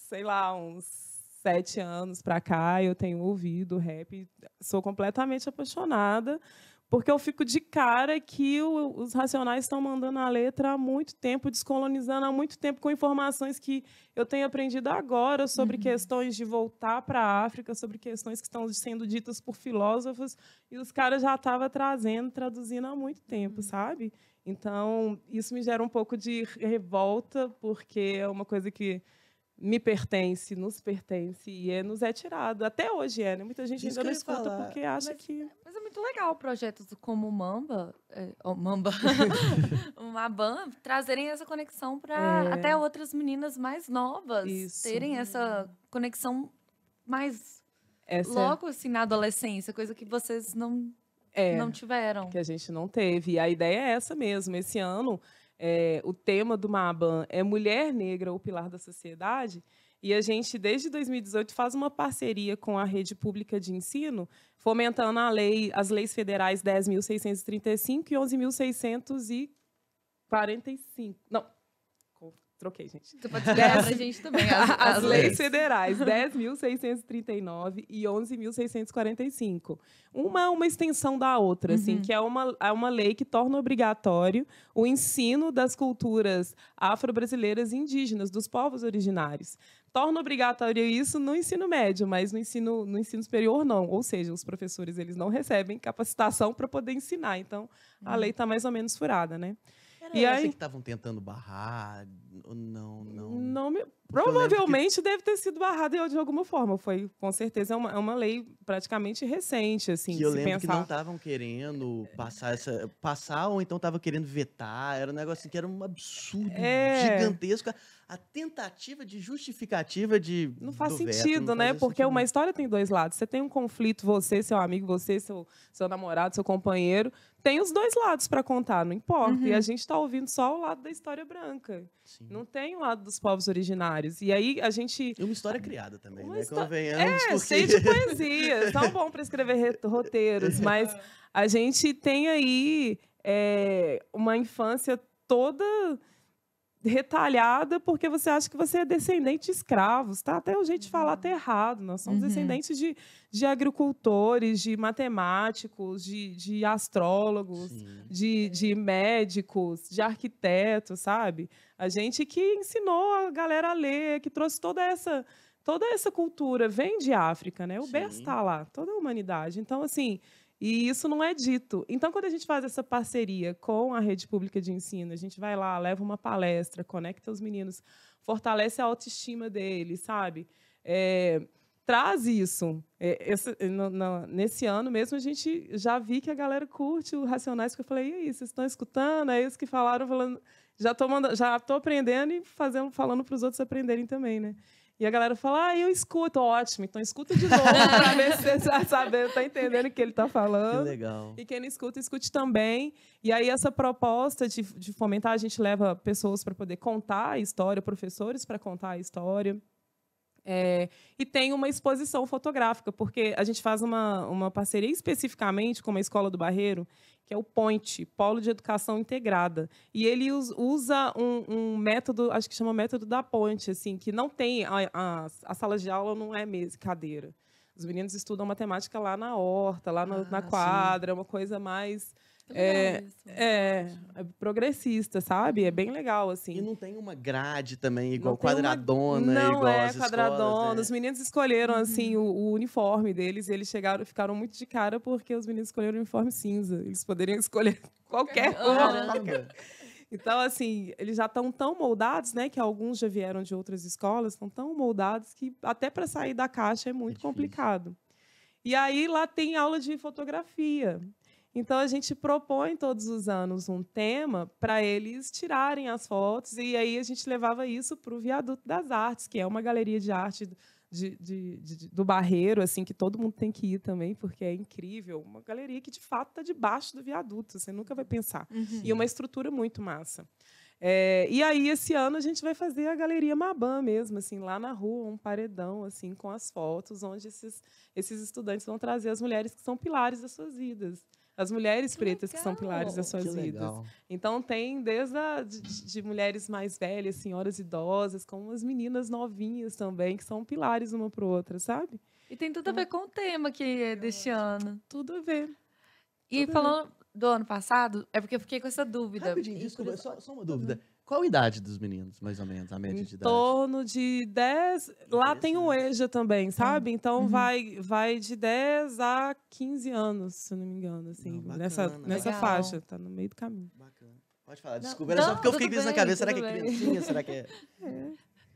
B: 7 anos para cá, eu tenho ouvido rap, sou completamente apaixonada, porque eu fico de cara que os Racionais estão mandando a letra há muito tempo, descolonizando há muito tempo, com informações que eu tenho aprendido agora sobre questões de voltar para a África, sobre questões que estão sendo ditas por filósofos, e os caras já estavam traduzindo há muito tempo, sabe? Então, isso me gera um pouco de revolta, porque é uma coisa que me pertence, nos pertence, e nos é tirado. Até hoje né? Muita gente
A: Isso
B: ainda
A: que
B: não
A: eu ia
B: escuta
A: falar.
C: Mas é muito legal projetos como o Mamba, o Maban, trazerem essa conexão para até outras meninas mais novas
B: Isso.
C: terem essa conexão mais
B: Essa
C: logo assim na adolescência, coisa que vocês não tiveram.
B: que a gente não teve. E a ideia é essa mesmo. Esse ano, o tema do Maban é Mulher Negra, o Pilar da Sociedade. E a gente, desde 2018, faz uma parceria com a Rede Pública de Ensino, fomentando as leis federais 10.635 e 11.645. Não, troquei, gente.
C: Você pode explicar pra gente também
B: As leis federais 10.639 e 11.645. Uma é uma extensão da outra, assim, que é uma lei que torna obrigatório o ensino das culturas afro-brasileiras e indígenas, dos povos originários. Torna obrigatório isso no ensino médio, mas no ensino superior não. Ou seja, os professores eles não recebem capacitação para poder ensinar. Então, a lei está mais ou menos furada, né?
A: Era
B: E
A: essa
B: aí-
A: que estavam tentando barrar? Ou não?
B: Provavelmente deve ter sido barrada de alguma forma. Com certeza, é uma lei praticamente recente, assim,
A: Que eu
B: se
A: lembro que não
B: pensar.
A: estavam querendo passar ou então estavam querendo vetar. Era um negócio assim, que era um absurdo gigantesco. A tentativa de justificativa
B: Não faz
A: do veto,
B: sentido,
A: não
B: né?
A: fazia
B: Porque
A: sentido
B: uma história tem dois lados. Você tem um conflito, você, seu amigo, você, seu namorado, seu companheiro. Tem os dois lados para contar, não importa. E a gente está ouvindo só o lado da história branca.
A: Sim.
B: Não tem o lado dos povos originários. E aí a gente...
A: E uma história criada também,
B: Uma
A: né?
B: histó-
A: Convenhamos, porque...
B: cheio de poesias. Tão bom para escrever roteiros. Mas a gente tem aí uma infância toda retalhada porque você acha que você é descendente de escravos, tá? Até o jeito de falar tá errado. Nós somos descendentes de agricultores, de matemáticos, de astrólogos, de médicos, de arquitetos, sabe? A gente que ensinou a galera a ler, que trouxe toda essa cultura, vem de África, né? O berço está lá, toda a humanidade. Então, assim, e isso não é dito. Então, quando a gente faz essa parceria com a rede pública de ensino, a gente vai lá, leva uma palestra, conecta os meninos, fortalece a autoestima deles, sabe? Traz isso. Nesse ano mesmo, a gente já vi que a galera curte o Racionais, porque eu falei, e aí, vocês estão escutando? É isso que falaram, falando, já estou aprendendo e falando para os outros aprenderem também, né? E a galera fala, eu escuto. Ótimo, então escuta de novo para ver se você vai saber, está entendendo o que ele está falando.
A: Que legal.
B: E quem não escuta, escute também. E aí essa proposta de fomentar, a gente leva pessoas para poder contar a história, professores para contar a história. E tem uma exposição fotográfica, porque a gente faz uma parceria especificamente com uma escola do Barreiro, que é o POINT, Polo de Educação Integrada. E ele usa um método, acho que chama método da ponte, assim, que não tem... A sala de aula não é mesa e cadeira. Os meninos estudam matemática lá na horta, lá na quadra, uma coisa mais... progressista, sabe? É bem legal, assim.
A: E não tem uma grade também, igual quadradona, igual as
B: quadradona.
A: escolas, né?
B: Os meninos escolheram, assim, o uniforme deles. Eles ficaram muito de cara porque os meninos escolheram o uniforme cinza. Eles poderiam escolher qualquer cor. Então, assim, eles já estão tão moldados, né? Que alguns já vieram de outras escolas, estão tão moldados que até para sair da caixa é muito complicado. E aí, lá tem aula de fotografia. Então, a gente propõe todos os anos um tema para eles tirarem as fotos, e aí a gente levava isso para o Viaduto das Artes, que é uma galeria de arte do Barreiro, assim, que todo mundo tem que ir também, porque é incrível. Uma galeria que, de fato, está debaixo do viaduto, você nunca vai pensar. E uma estrutura muito massa. E aí, esse ano, a gente vai fazer a Galeria Mabam mesmo, assim, lá na rua, um paredão, assim, com as fotos, onde esses estudantes vão trazer as mulheres que são pilares das suas vidas. As mulheres pretas que são pilares das suas vidas. Então, tem desde de mulheres mais velhas, senhoras idosas, como as meninas novinhas também, que são pilares uma para outra, sabe?
C: E tem tudo a ver com o tema que é deste ano.
B: Tudo a ver.
C: E falando do ano passado, é porque eu fiquei com essa dúvida.
A: Rapidinho, desculpa, só uma dúvida. Qual a idade dos meninos, mais ou menos, a média de idade?
B: Em torno de 10... Lá tem o EJA também, sabe? Então, vai de 10 a 15 anos, se não me engano, assim, nessa faixa. Tá no meio do caminho.
A: Bacana. Pode falar. Desculpa, era só porque eu fiquei com isso na cabeça. Será que é criancinha? Será que é...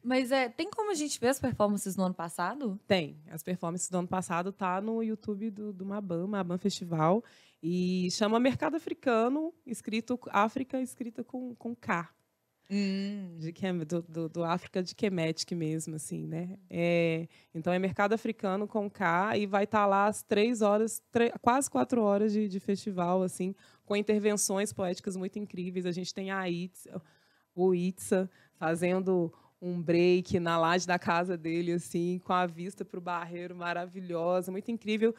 C: Mas tem como a gente ver as performances no ano passado?
B: Tem. As performances do ano passado tá no YouTube do Mabam Festival. E chama Mercado Africano, África escrita com K. Do África de Kemetic mesmo, assim, né? Então, é Mercado Africano com K e vai estar lá às 3 horas, quase 4 horas de festival, assim, com intervenções poéticas muito incríveis. A gente tem o Itza fazendo um break na laje da casa dele, assim, com a vista para o Barreiro maravilhosa, muito incrível.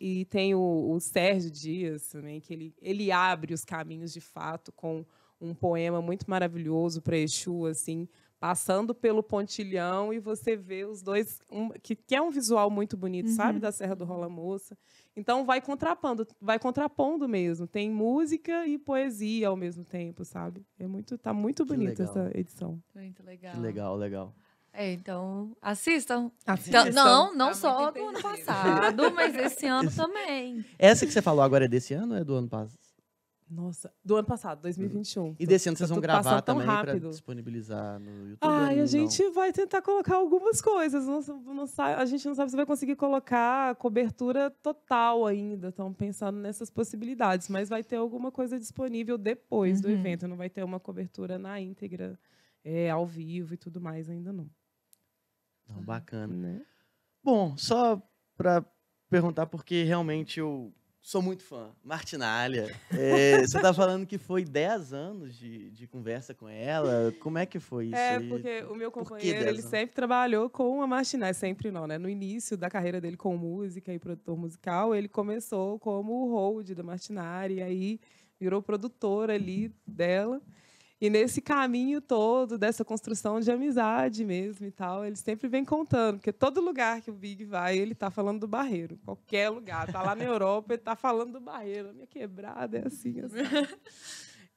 B: E tem o Sérgio Dias também, que ele abre os caminhos de fato com um poema muito maravilhoso para Exu, assim, passando pelo pontilhão, e você vê os dois, que é um visual muito bonito, sabe, da Serra do Rola Moça. Então, vai contrapondo mesmo. Tem música e poesia ao mesmo tempo, sabe? Tá muito bonita essa edição.
C: Muito legal.
A: Que legal.
C: Então, assistam.
B: Assistam.
C: Não só do ano passado, mas esse ano também.
A: Essa que você falou agora é desse ano ou é do ano passado?
B: Nossa, do ano passado, 2021.
A: E desse ano vocês vão gravar também para
B: rápido.
A: disponibilizar no YouTube?
B: A gente vai tentar colocar algumas coisas. A gente não sabe se vai conseguir colocar cobertura total ainda. Estamos pensando nessas possibilidades. Mas vai ter alguma coisa disponível depois do evento. Não vai ter uma cobertura na íntegra, ao vivo e tudo mais ainda não.
A: Bacana.
B: Né?
A: Bom, só para perguntar, porque realmente eu sou muito fã. Martinalha. Você está falando que foi 10 anos de conversa com ela. Como é que foi isso aí?
B: Porque o meu companheiro, ele sempre trabalhou com a Martinalha. Sempre não, né? No início da carreira dele com música e produtor musical, ele começou como o hold da Martinalha, e aí virou produtor ali dela. E nesse caminho todo, dessa construção de amizade mesmo e tal, ele sempre vem contando, porque todo lugar que o Big vai, ele tá falando do Barreiro. Qualquer lugar. Tá lá na Europa, ele tá falando do Barreiro. A minha quebrada é assim.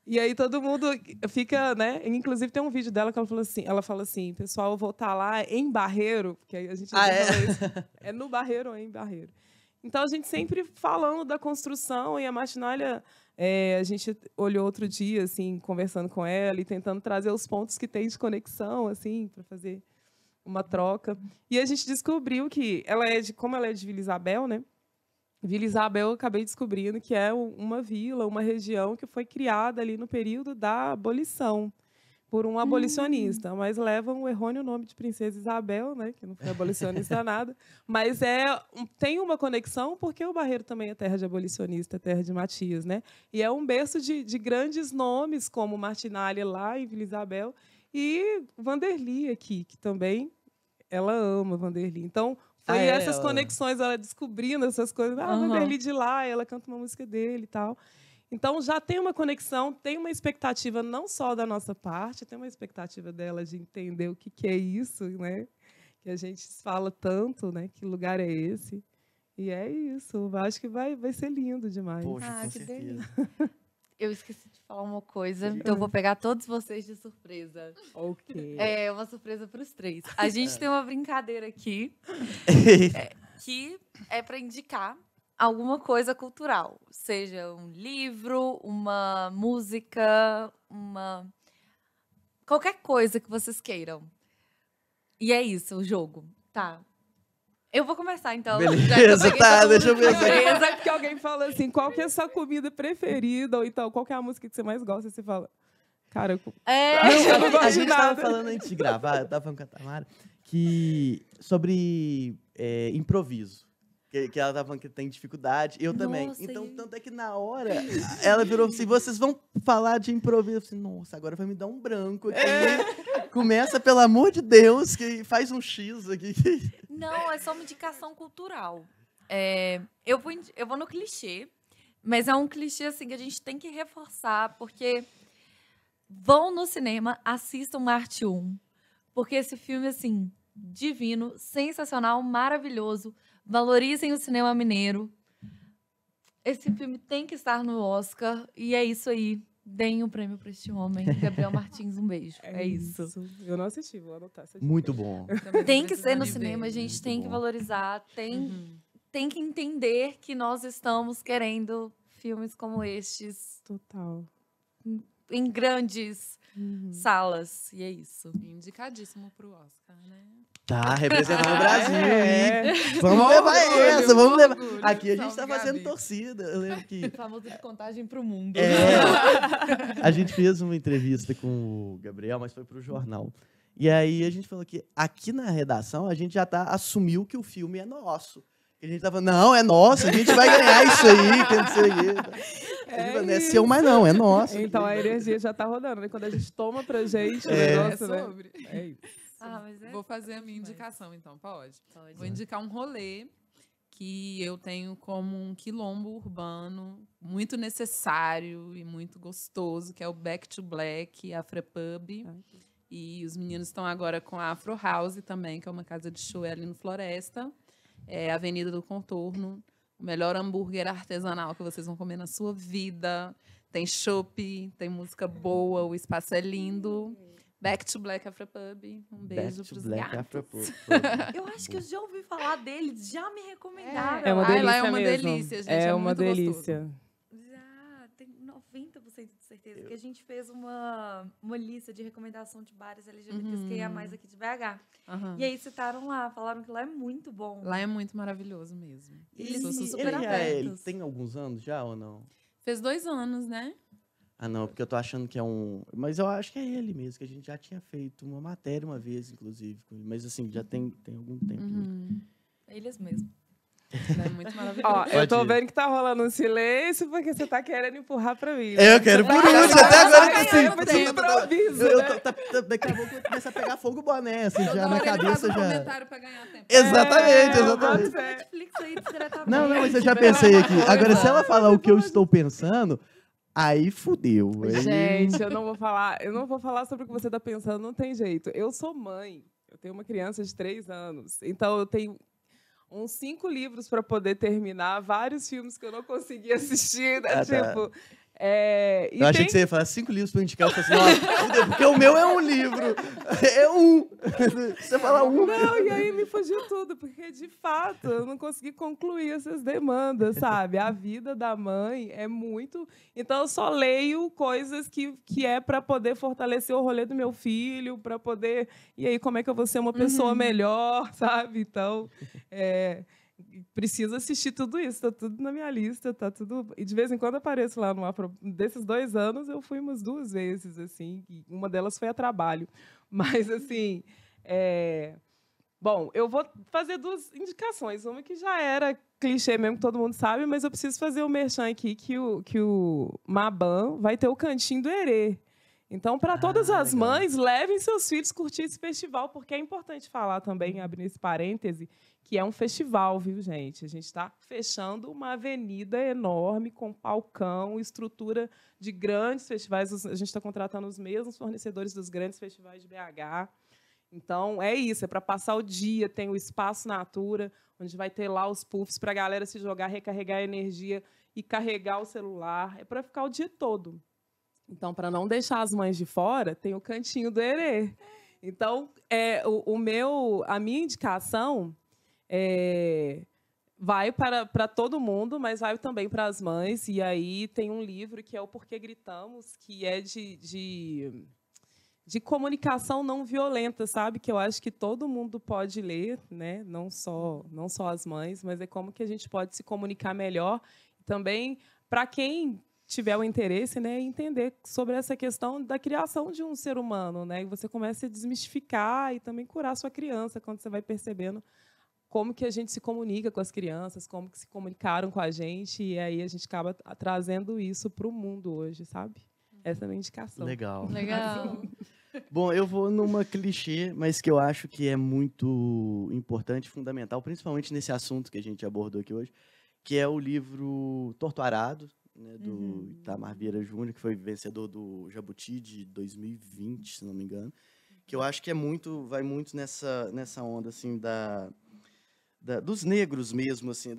B: E aí todo mundo fica, né? Inclusive tem um vídeo dela que ela fala assim, pessoal, eu vou estar lá em Barreiro, porque aí a gente fala isso. É no Barreiro ou em Barreiro. Então a gente sempre falando da construção e a Martinalha, a gente olhou outro dia, assim, conversando com ela e tentando trazer os pontos que tem de conexão, assim, para fazer uma troca. E a gente descobriu que como ela é de Vila Isabel, né? Vila Isabel, eu acabei descobrindo que é uma vila, uma região que foi criada ali no período da abolição, por um abolicionista, mas leva um errôneo nome de Princesa Isabel, né, que não foi abolicionista nada, mas tem uma conexão porque o Barreiro também é terra de abolicionista, terra de Matias, né? E é um berço de grandes nomes, como Martinalha lá em Vila Isabel e Vanderly aqui, que também ela ama Vanderly. Então, foi essas conexões, ela descobrindo essas coisas. Vanderly de lá, ela canta uma música dele e tal. Então, já tem uma conexão, tem uma expectativa não só da nossa parte, tem uma expectativa dela de entender o que é isso, né? Que a gente fala tanto, né? Que lugar é esse? E é isso. Eu acho que vai ser lindo demais.
A: Poxa, com
C: que
A: certeza.
C: delícia. Eu esqueci de falar uma coisa, então eu vou pegar todos vocês de surpresa.
B: Ok.
C: É uma surpresa para os três. A gente tem uma brincadeira aqui que é para indicar alguma coisa cultural, seja um livro, uma música, qualquer coisa que vocês queiram. E é isso, o jogo. Tá. Eu vou começar, então.
A: Beleza, tá, deixa eu ver aqui.
B: Beleza, porque alguém fala assim, qual que é a sua comida preferida? Ou então, qual que é a música que você mais gosta? E você fala, cara, eu não gosto
A: A
B: de
A: gente tava
B: nada.
A: falando antes de gravar, eu tava falando com a Tamara, sobre improviso. Que ela tava falando que tem dificuldade, eu também.
C: Nossa,
A: Então,
C: e-
A: tanto é que na hora, ela virou assim, vocês vão falar de improviso. Eu falei, nossa, agora vai me dar um branco aqui. Começa, pelo amor de Deus, que faz um X aqui.
C: Não, é só uma indicação cultural. Eu vou no clichê, mas é um clichê assim que a gente tem que reforçar, porque vão no cinema, assistam Arte 1, porque esse filme, assim, divino, sensacional, maravilhoso. Valorizem o cinema mineiro. Esse filme tem que estar no Oscar, e é isso aí. Deem um prêmio para este homem. Gabriel Martins, um beijo. É isso.
B: Eu não assisti, vou anotar essa dica.
A: Muito bom.
C: Tem que ser no
D: Precisando
C: cinema, a
D: ver.
C: gente
A: Muito
C: tem que
A: bom.
C: valorizar, tem que entender que nós estamos querendo filmes como estes
B: Total.
C: em grandes salas. E é isso.
D: Indicadíssimo pro Oscar, né?
A: Tá, representando o Brasil,
B: É.
A: hein? Vamos levar essa, vamos levar.
D: orgulho.
A: Aqui a gente
D: Salve,
A: tá fazendo
D: Gabi.
A: torcida. Eu lembro que
C: Famoso de contagem pro mundo.
A: a gente fez uma entrevista com o Gabriel, mas foi pro jornal. E aí a gente falou que aqui na redação a gente já assumiu que o filme é nosso. E a gente tava, não, é nosso, a gente vai ganhar isso aí, que não sei o quê. Não é seu, mas não, é nosso.
B: Então a energia já tá rodando, né? Quando a gente toma pra gente o
A: É.
B: negócio, né?
D: sobre.
B: É isso.
C: Mas
D: Vou fazer a minha
C: demais.
D: indicação, então, pode?
C: Pode.
D: Vou indicar um rolê que eu tenho como um quilombo urbano muito necessário e muito gostoso, que é o Back to Black Afropub. E os meninos estão agora com a Afro House também, que é uma casa de show ali no Floresta. É Avenida do Contorno. O melhor hambúrguer artesanal que vocês vão comer na sua vida. Tem chopp, tem música boa, o espaço é lindo. Back to Black Afropub. Um beijo
A: Back to
D: pros
A: Black
D: gatos.
A: Afropub.
C: Eu acho que eu já ouvi falar deles, já me recomendaram.
B: É uma
D: Ai,
B: delícia
D: lá é uma
B: mesmo.
D: delícia, gente,
B: É
D: é
B: uma
D: muito gostoso.
B: delícia.
C: Já, tem 90% de certeza que a gente fez uma lista de recomendação de bares LGBTQIA+, aqui de BH.
D: Aham.
C: E aí citaram lá, falaram que lá é muito bom.
D: Lá é muito maravilhoso mesmo.
C: Eles
D: Sou
C: são
D: super
C: super
A: ele,
C: abertos.
A: ele tem alguns anos já ou não?
D: Fez 2 anos, né?
A: Ah, não, porque eu tô achando que é um... Mas eu acho que é ele mesmo, que a gente já tinha feito uma matéria uma vez, inclusive, com ele. Mas assim, já tem algum tempo.
C: Eles mesmos.
D: Lá é muito maravilhoso.
B: Ó, eu tô
A: Pode ir.
B: vendo que tá rolando um silêncio porque você tá querendo empurrar pra mim.
A: Eu quero por último, até agora que assim...
B: Eu de improviso,
A: eu
B: né?
A: daqui a pouco começa a pegar fogo o boné, assim,
D: Toda
A: já na
D: hora ele
A: cabeça
D: faz um
A: já...
D: comentário pra ganhar tempo.
A: Exatamente,
B: É,
A: exatamente.
B: bota fé.
C: Netflix aí, diretamente.
A: Não, mas eu já pensei aqui. Agora, se ela falar o que eu estou pensando, aí fudeu. Aí...
B: Gente, eu não vou falar sobre o que você está pensando, não tem jeito. Eu sou mãe, eu tenho uma criança de 3 anos, então eu tenho uns 5 livros para poder terminar, vários filmes que eu não consegui assistir, né? Tipo...
A: eu achei que você ia falar 5 livros para indicar. Eu falei assim, nossa, porque o meu é um livro. É um. Você fala um.
B: Não, e aí me fugiu tudo, porque, de fato, eu não consegui concluir essas demandas, sabe? A vida da mãe é muito... Então, eu só leio coisas que é para poder fortalecer o rolê do meu filho, para poder... E aí, como é que eu vou ser uma pessoa melhor, sabe? Então, preciso assistir tudo isso, tá tudo na minha lista, tá tudo... E de vez em quando apareço lá desses 2 anos, eu fui umas 2 vezes, assim, e uma delas foi a trabalho. Mas, assim, bom, eu vou fazer 2 indicações. Uma que já era clichê mesmo, que todo mundo sabe, mas eu preciso fazer o merchan aqui, que o Mabam vai ter o Cantinho do Herê. Então, para todas as
A: legal.
B: mães, levem seus filhos curtir esse festival, porque é importante falar também, abrir esse parêntese, que é um festival, viu, gente? A gente está fechando uma avenida enorme, com palcão, estrutura de grandes festivais. A gente está contratando os mesmos fornecedores dos grandes festivais de BH. Então, é isso, é para passar o dia. Tem o Espaço Natura, onde vai ter lá os puffs para a galera se jogar, recarregar a energia e carregar o celular. É para ficar o dia todo. Então, para não deixar as mães de fora, tem o Cantinho do Herê. Então, a minha indicação vai para todo mundo, mas vai também para as mães. E aí tem um livro que é o Por que Gritamos, que é de comunicação não violenta, sabe? Que eu acho que todo mundo pode ler, né? Não só as mães, mas é como que a gente pode se comunicar melhor. Também, para quem tiver o interesse, né, entender sobre essa questão da criação de um ser humano, né? E você começa a desmistificar e também curar a sua criança, quando você vai percebendo como que a gente se comunica com as crianças, como que se comunicaram com a gente, e aí a gente acaba trazendo isso para o mundo hoje, sabe? Essa é a minha indicação.
A: Legal.
C: Legal.
A: Bom, eu vou numa clichê, mas que eu acho que é muito importante, fundamental, principalmente nesse assunto que a gente abordou aqui hoje, que é o livro Torto Arado, né, do Itamar Vieira Júnior, que foi vencedor do Jabuti de 2020, se não me engano, que eu acho que vai muito nessa onda assim dos negros mesmo, assim,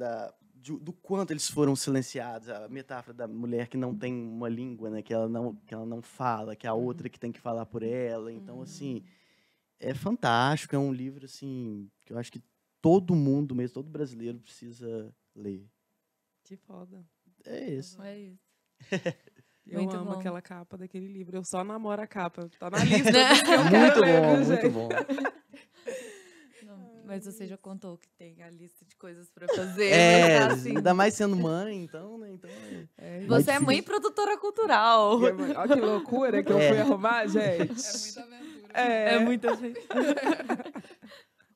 A: do quanto eles foram silenciados, a metáfora da mulher que não tem uma língua, né, que ela não fala, que é a outra que tem que falar por ela. Então, assim, é fantástico, é um livro assim que eu acho que todo mundo mesmo, todo brasileiro precisa ler.
B: Que foda.
A: É isso.
C: É isso.
B: Eu
C: Muito
B: amo
C: bom.
B: aquela capa daquele livro. Eu só namoro a capa. Tá na lista. dos que eu quero
A: Muito
B: ler,
A: bom,
B: viu,
A: muito
B: gente?
A: bom.
C: Não, mas você já contou que tem a lista de coisas para fazer.
A: É,
C: mas tá assim.
A: ainda mais sendo mãe, então, né? Então,
C: Você é
A: difícil.
C: mãe e produtora cultural.
B: Olha que loucura que eu fui arrumar, gente.
D: É muita aventura.
C: É muita gente.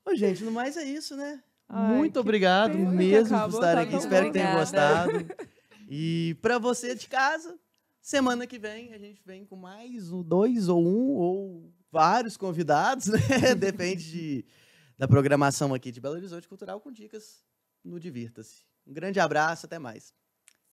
A: Ô, gente, no mais é isso, né?
B: Ai,
A: Muito
B: que
A: obrigado
B: pena que
A: mesmo por
B: acabou,
A: estar
B: tá
A: aqui.
B: tão
A: Espero que tenham
C: obrigada.
A: gostado. E para você de casa, semana que vem a gente vem com mais 2 ou 1 ou vários convidados, né? Depende da programação aqui de Belo Horizonte Cultural com dicas no Divirta-se. Um grande abraço, até mais.